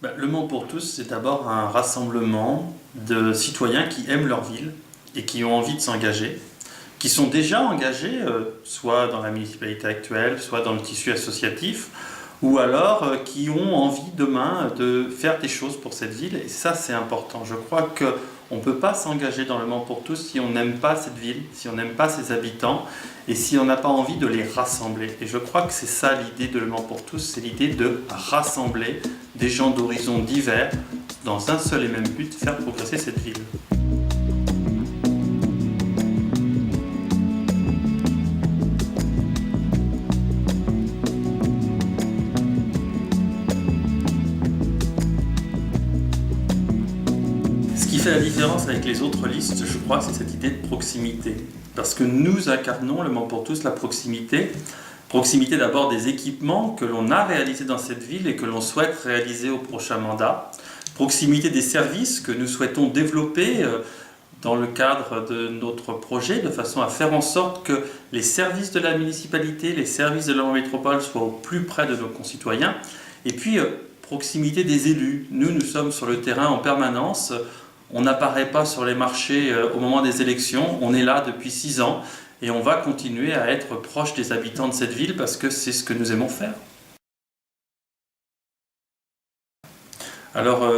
Le Mans pour tous, c'est d'abord un rassemblement de citoyens qui aiment leur ville et qui ont envie de s'engager, qui sont déjà engagés, soit dans la municipalité actuelle, soit dans le tissu associatif, ou alors qui ont envie demain de faire des choses pour cette ville. Et ça, c'est important. Je crois qu'on ne peut pas s'engager dans le Mans pour tous si on n'aime pas cette ville, si on n'aime pas ses habitants, et si on n'a pas envie de les rassembler. Et je crois que c'est ça l'idée de Le Mans pour tous, c'est l'idée de rassembler des gens d'horizons divers dans un seul et même but, faire progresser cette ville. Ce qui fait la différence avec les autres listes, je crois, c'est cette idée de proximité. Parce que nous incarnons, Le Mans pour tous, la proximité. Proximité d'abord des équipements que l'on a réalisés dans cette ville et que l'on souhaite réaliser au prochain mandat. Proximité des services que nous souhaitons développer dans le cadre de notre projet, de façon à faire en sorte que les services de la municipalité, les services de la métropole soient au plus près de nos concitoyens. Et puis, proximité des élus. Nous sommes sur le terrain en permanence. On n'apparaît pas sur les marchés au moment des élections. On est là depuis 6 ans et on va continuer à être proche des habitants de cette ville parce que c'est ce que nous aimons faire. Alors,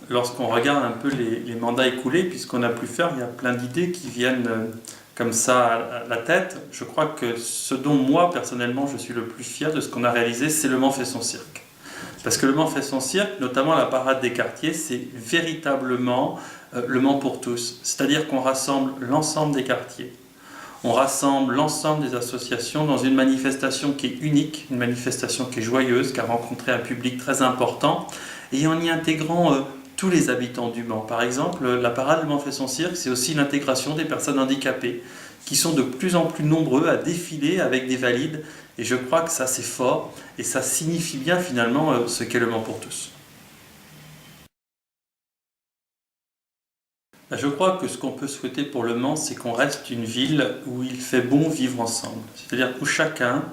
lorsqu'on regarde un peu les mandats écoulés, puisqu'on a pu faire, il y a plein d'idées qui viennent comme ça à la tête. Je crois que ce dont moi, personnellement, je suis le plus fier de ce qu'on a réalisé, c'est Le Mans fait son cirque. Parce que Le Mans fait son cirque, notamment la parade des quartiers, c'est véritablement Le Mans pour tous. C'est-à-dire qu'on rassemble l'ensemble des quartiers. On rassemble l'ensemble des associations dans une manifestation qui est unique, une manifestation qui est joyeuse, qui a rencontré un public très important, et en y intégrant tous les habitants du Mans. Par exemple, la parade Le Mans fait son cirque, c'est aussi l'intégration des personnes handicapées, qui sont de plus en plus nombreux à défiler avec des valides, et je crois que ça c'est fort, et ça signifie bien finalement ce qu'est Le Mans pour tous. Je crois que ce qu'on peut souhaiter pour Le Mans, c'est qu'on reste une ville où il fait bon vivre ensemble. C'est-à-dire où chacun,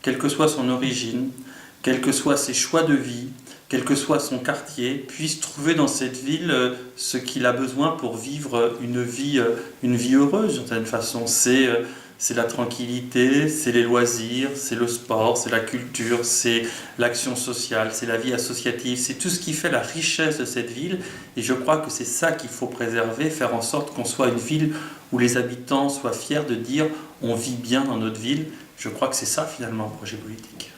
quelle que soit son origine, quels que soient ses choix de vie, quel que soit son quartier, puisse trouver dans cette ville ce qu'il a besoin pour vivre une vie heureuse d'une certaine façon. C'est la tranquillité, c'est les loisirs, c'est le sport, c'est la culture, c'est l'action sociale, c'est la vie associative, c'est tout ce qui fait la richesse de cette ville. Et je crois que c'est ça qu'il faut préserver, faire en sorte qu'on soit une ville où les habitants soient fiers de dire on vit bien dans notre ville. Je crois que c'est ça finalement un projet politique.